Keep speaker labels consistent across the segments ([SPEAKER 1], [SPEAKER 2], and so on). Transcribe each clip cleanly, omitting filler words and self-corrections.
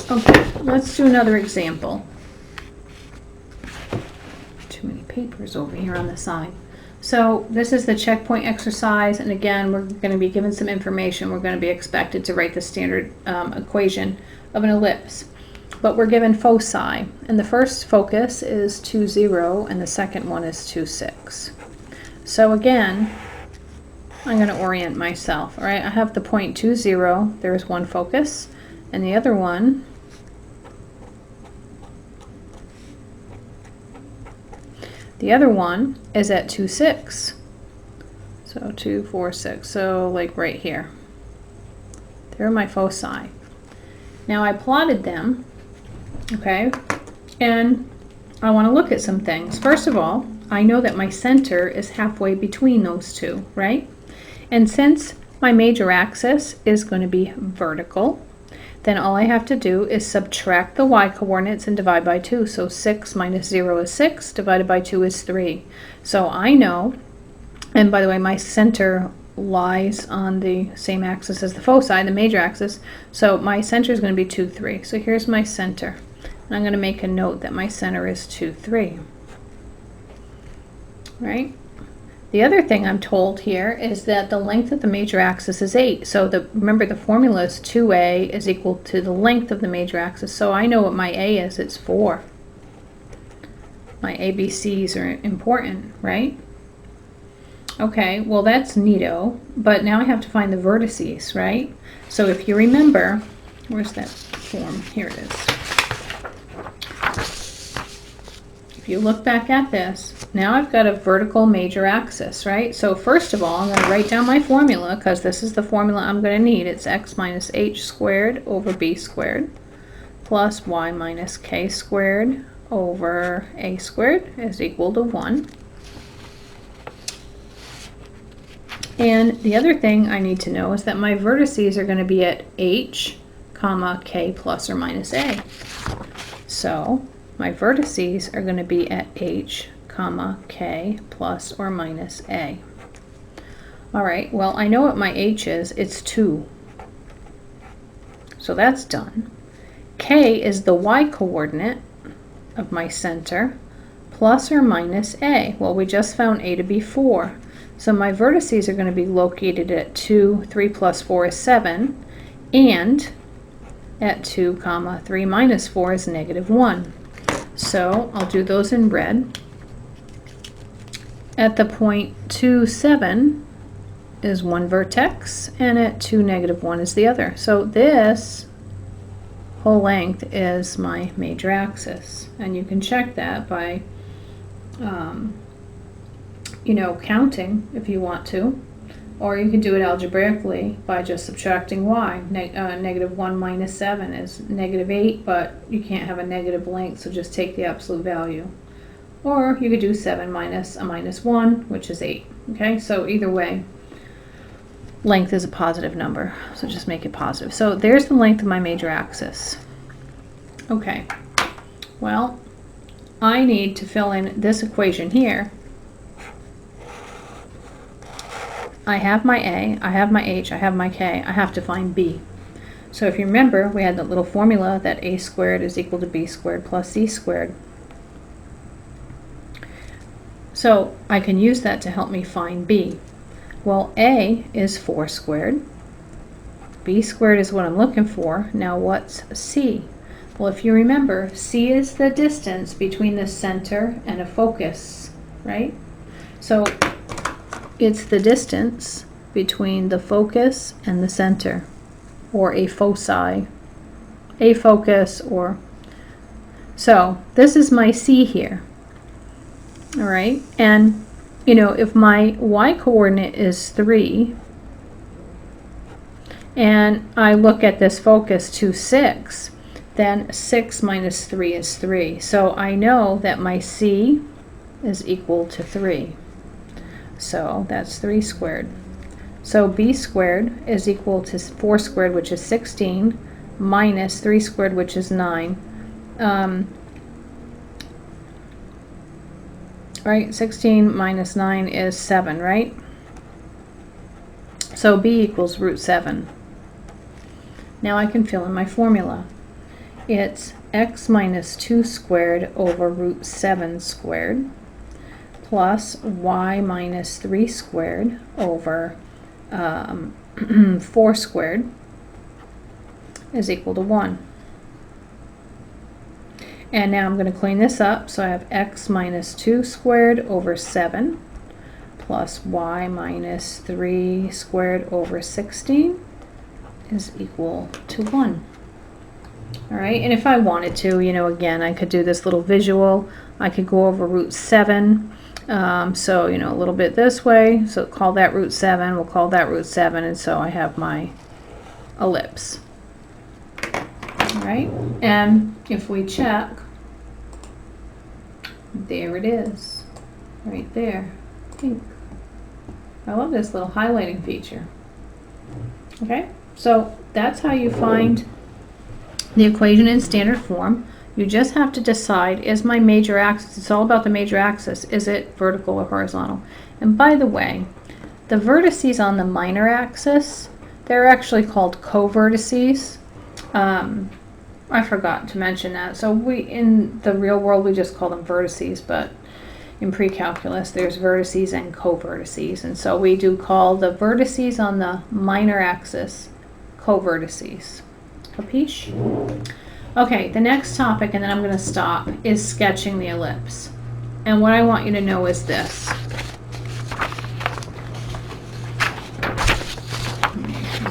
[SPEAKER 1] Okay, let's do another example. Too many papers over here on the side. So this is the checkpoint exercise, and again, we're going to be given some information. We're going to be expected to write the standard equation of an ellipse. But we're given foci, and the first focus is 2, 0, and the second one is 2, 6. So again, I'm going to orient myself. All right, I have the point 2, 0. There's one focus, and the other one is at 2, 6. So 2, 4, 6. So like right here. There are my foci. Now I plotted them, okay, and I want to look at some things. First of all, I know that my center is halfway between those two, right? And since my major axis is going to be vertical, then all I have to do is subtract the y-coordinates and divide by 2. So 6 minus 0 is 6, divided by 2 is 3. So I know, and by the way, my center lies on the same axis as the foci, the major axis, so my center is going to be 2, 3. So here's my center, and I'm going to make a note that my center is 2, 3. Right? The other thing I'm told here is that the length of the major axis is 8. So remember the formula is 2a is equal to the length of the major axis. So I know what my a is. It's 4. My ABCs are important, right? Okay, well that's neato. But now I have to find the vertices, right? So if you remember, where's that form? Here it is. If you look back at this, now I've got a vertical major axis, right? So first of all, I'm going to write down my formula because this is the formula I'm going to need. It's x minus h squared over b squared plus y minus k squared over a squared is equal to 1. And the other thing I need to know is that my vertices are going to be at h, comma, k plus or minus a. So my vertices are going to be at h, comma, k plus or minus a. All right, well, I know what my h is. It's 2. So that's done. K is the y-coordinate of my center plus or minus a. Well, we just found a to be 4. So my vertices are going to be located at 2, 3 plus 4 is 7, and at 2, comma, 3 minus 4 is negative 1. So I'll do those in red. At the point 2, 7 is one vertex, and at 2, negative 1 is the other. So this whole length is my major axis, and you can check that by counting if you want to, or you can do it algebraically by just subtracting y. Negative 1 minus 7 is negative 8, but you can't have a negative length, so just take the absolute value. Or you could do 7 minus a minus 1, which is 8. Okay, so either way, length is a positive number, so just make it positive. So there's the length of my major axis. Okay, well, I need to fill in this equation here. I have my a, I have my h, I have my k, I have to find b. So if you remember, we had that little formula that a squared is equal to b squared plus c squared. So I can use that to help me find b. Well, a is 4 squared. B squared is what I'm looking for. Now what's c? Well, if you remember, c is the distance between the center and a focus, right? So it's the distance between the focus and the center, or a foci, a focus, or... So this is my c here, all right? And, if my y-coordinate is 3, and I look at this focus 2, 6, then 6 minus 3 is 3. So I know that my c is equal to 3. So that's 3 squared. So b squared is equal to 4 squared, which is 16, minus 3 squared, which is 9. Right, 16 minus 9 is 7, right? So b equals root 7. Now I can fill in my formula. it's x minus 2 squared over root 7 squared plus y minus 3 squared over 4 squared is equal to 1. And now I'm going to clean this up, so I have x minus 2 squared over 7 plus y minus 3 squared over 16 is equal to 1. All right, and if I wanted to, you know, again, I could do this little visual. I could go over root 7. So, you know, a little bit this way. So call that root 7. We'll call that root 7. And so I have my ellipse. All right, and if we check, there it is, right there. Pink. I love this little highlighting feature. Okay, so that's how you find the equation in standard form. You just have to decide, is my major axis, it's all about the major axis, is it vertical or horizontal? And by the way, the vertices on the minor axis, they're actually called co-vertices. I forgot to mention that. So in the real world, we just call them vertices, but in precalculus, there's vertices and co-vertices. And so we do call the vertices on the minor axis co-vertices. Capiche? Okay, the next topic, and then I'm going to stop, is sketching the ellipse. And what I want you to know is this.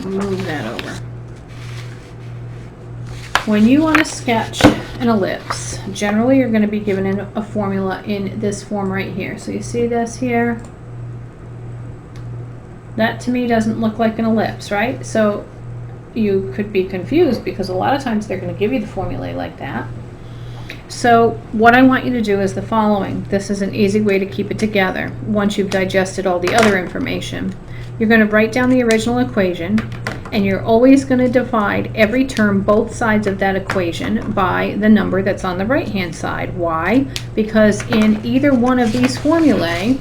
[SPEAKER 1] Move that over. When you want to sketch an ellipse, generally you're going to be given a formula in this form right here. So you see this here? That to me doesn't look like an ellipse, right? So you could be confused because a lot of times they're going to give you the formulae like that. So what I want you to do is the following. This is an easy way to keep it together. Once you've digested all the other information, you're going to write down the original equation, and you're always going to divide every term, both sides of that equation, by the number that's on the right-hand side. Why? Because in either one of these formulae,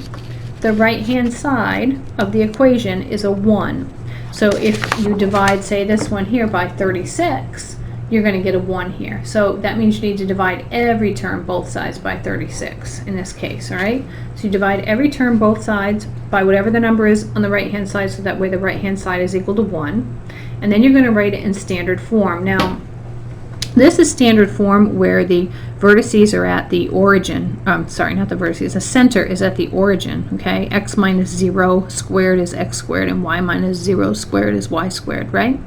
[SPEAKER 1] the right-hand side of the equation is a 1. So if you divide, say, this one here by 36, you're going to get a 1 here. So that means you need to divide every term, both sides, by 36 in this case, all right? So you divide every term, both sides, by whatever the number is on the right-hand side, so that way the right-hand side is equal to 1. And then you're going to write it in standard form. Now, this is standard form where the vertices are at the origin. Sorry, not the vertices. The center is at the origin, okay? X minus 0 squared is x squared, and y minus 0 squared is y squared, right?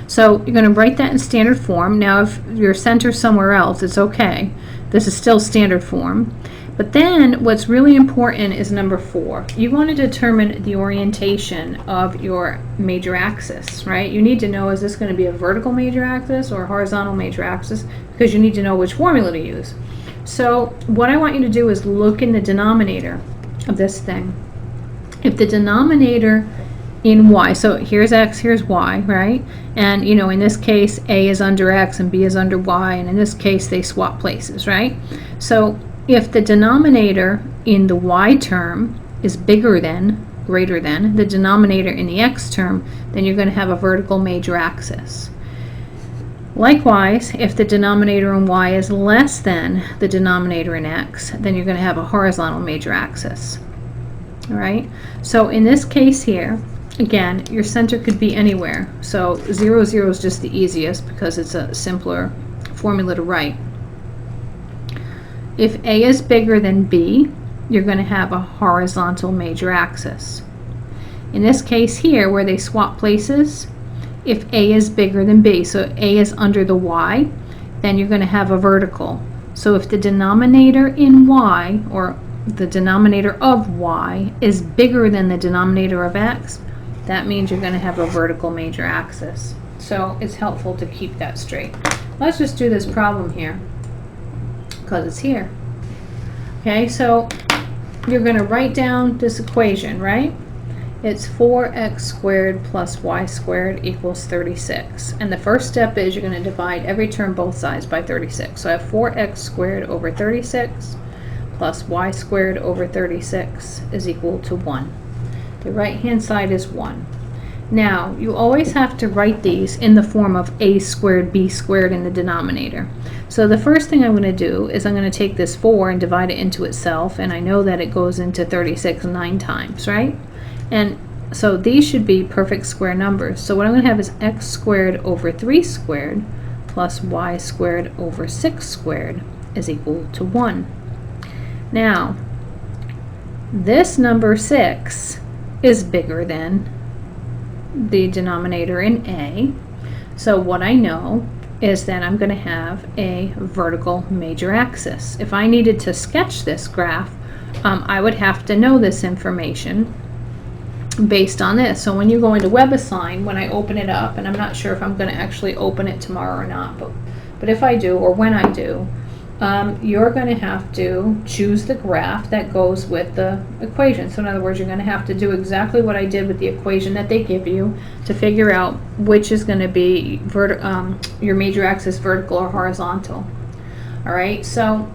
[SPEAKER 1] So you're going to write that in standard form. Now, if your center's somewhere else, it's okay. This is still standard form. But then what's really important is number 4. You want to determine the orientation of your major axis, right? You need to know, is this going to be a vertical major axis or a horizontal major axis? Because you need to know which formula to use. So what I want you to do is look in the denominator of this thing. If the denominator in y, so here's x, here's y, right? And you know, in this case, a is under x and b is under y, and in this case they swap places, right? So if the denominator in the y term is bigger than, greater than, the denominator in the x term, then you're going to have a vertical major axis. Likewise, if the denominator in y is less than the denominator in x, then you're going to have a horizontal major axis. All right? So in this case here, again, your center could be anywhere. So 0, 0 is just the easiest because it's a simpler formula to write. If A is bigger than B, you're going to have a horizontal major axis. In this case here, where they swap places, if A is bigger than B, so A is under the Y, then you're going to have a vertical. So if the denominator in Y, or the denominator of Y, is bigger than the denominator of X, that means you're going to have a vertical major axis. So it's helpful to keep that straight. Let's just do this problem here, because it's here. Okay, so you're going to write down this equation, right? It's 4x squared plus y squared equals 36. And the first step is you're going to divide every term both sides by 36. So I have 4x squared over 36 plus y squared over 36 is equal to 1. The right hand side is 1. Now, you always have to write these in the form of a squared b squared in the denominator. So the first thing I'm going to do is I'm going to take this 4 and divide it into itself, and I know that it goes into 36 9 times, right? And so these should be perfect square numbers. So what I'm going to have is x squared over 3 squared plus y squared over 6 squared is equal to 1. Now, this number 6 is bigger than the denominator in a. So what I know is that I'm going to have a vertical major axis. If I needed to sketch this graph, I would have to know this information based on this. So when you go into WebAssign, when I open it up, and I'm not sure if I'm going to actually open it tomorrow or not, but if I do, or when I do, you're going to have to choose the graph that goes with the equation. So in other words, you're going to have to do exactly what I did with the equation that they give you to figure out which is going to be your major axis, vertical or horizontal. All right, so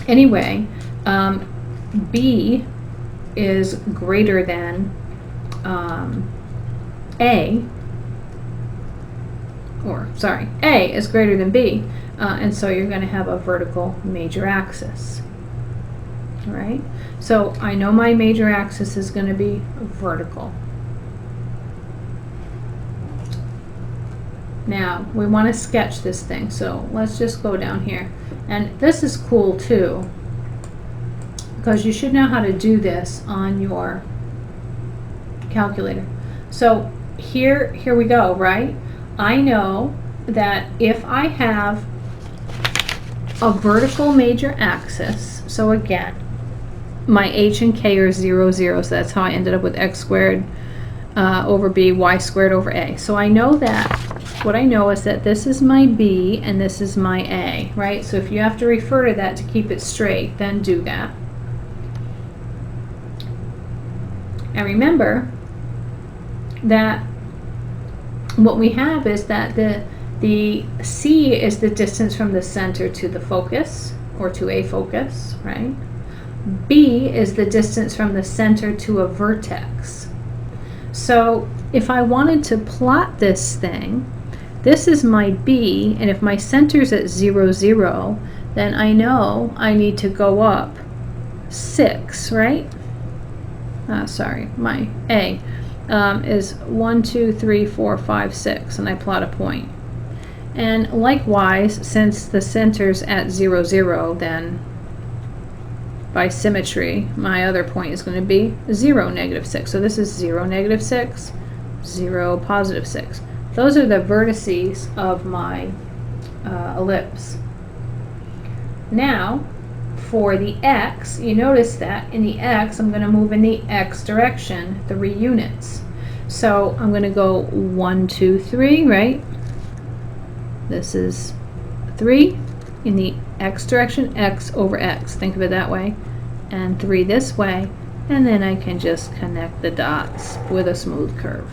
[SPEAKER 1] anyway, B is greater than A is greater than B, and so you're going to have a vertical major axis. All right, so I know my major axis is going to be vertical. Now we want to sketch this thing, so let's just go down here, and this is cool too, because you should know how to do this on your calculator. So here we go, right? I know that if I have a vertical major axis, so again, my h and k are 0, 0, so that's how I ended up with x squared over b, y squared over a. So I know that, what I know is that this is my b and this is my a, right? So if you have to refer to that to keep it straight, then do that. And remember that what we have is that the C is the distance from the center to the focus, or to a focus, right? B is the distance from the center to a vertex. So if I wanted to plot this thing, this is my B, and if my center's at 0, 0, then I know I need to go up 6, right? Sorry, my A is 1, 2, 3, 4, 5, 6, and I plot a point. And likewise, since the center's at 0, 0, then by symmetry, my other point is going to be 0, negative 6. So this is 0, negative 6, 0, positive 6. Those are the vertices of my ellipse. Now, for the x, you notice that in the x, I'm going to move in the x direction 3 units. So I'm going to go 1, 2, 3, right? This is 3 in the x direction, x over x. Think of it that way. And 3 this way. And then I can just connect the dots with a smooth curve.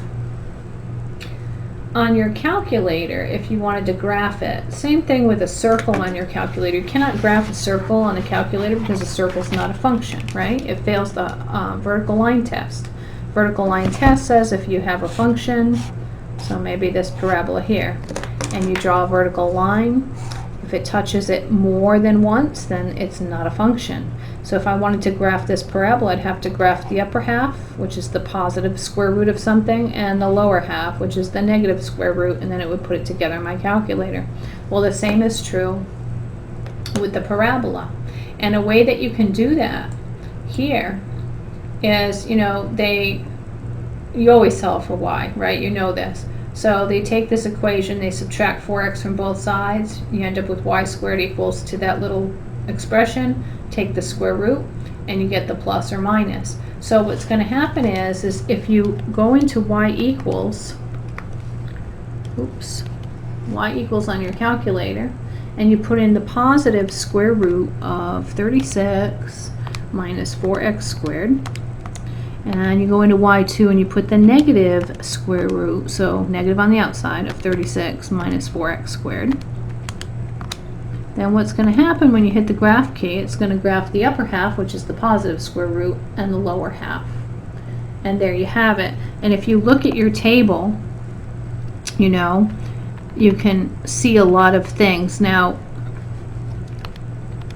[SPEAKER 1] On your calculator, if you wanted to graph it, same thing with a circle on your calculator. You cannot graph a circle on the calculator because a circle is not a function, right? It fails the vertical line test. Vertical line test says if you have a function, so maybe this parabola here, and you draw a vertical line, if it touches it more than once, then it's not a function. So if I wanted to graph this parabola, I'd have to graph the upper half, which is the positive square root of something, and the lower half, which is the negative square root, and then it would put it together in my calculator. Well, the same is true with the parabola. And a way that you can do that here is, you always solve for y, right? You know this. So they take this equation, they subtract 4x from both sides, you end up with y squared equals to that little expression, take the square root, and you get the plus or minus. So what's going to happen is if you go into y equals on your calculator, and you put in the positive square root of 36 minus 4x squared, and you go into y2 and you put the negative square root, so negative on the outside, of 36 minus 4x squared. Then what's going to happen when you hit the graph key, it's going to graph the upper half, which is the positive square root, and the lower half. And there you have it. And if you look at your table, you know, you can see a lot of things. Now,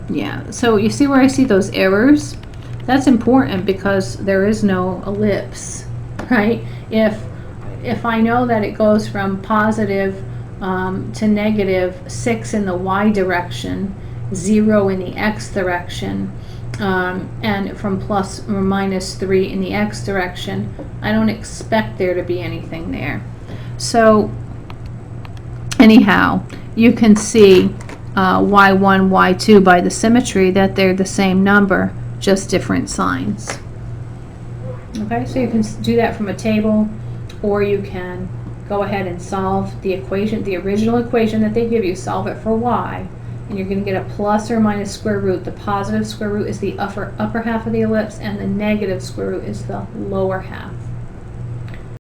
[SPEAKER 1] yeah, so you see where I see those errors? That's important because there is no ellipse, right? If I know that it goes from positive to negative 6 in the y direction, 0 in the x direction, and from plus or minus 3 in the x direction, I don't expect there to be anything there. So anyhow, you can see y1, y2 by the symmetry that they're the same number, just different signs. Okay, so you can do that from a table, or you can go ahead and solve the equation, the original equation that they give you, solve it for y, and you're going to get a plus or minus square root. The positive square root is the upper half of the ellipse, and the negative square root is the lower half.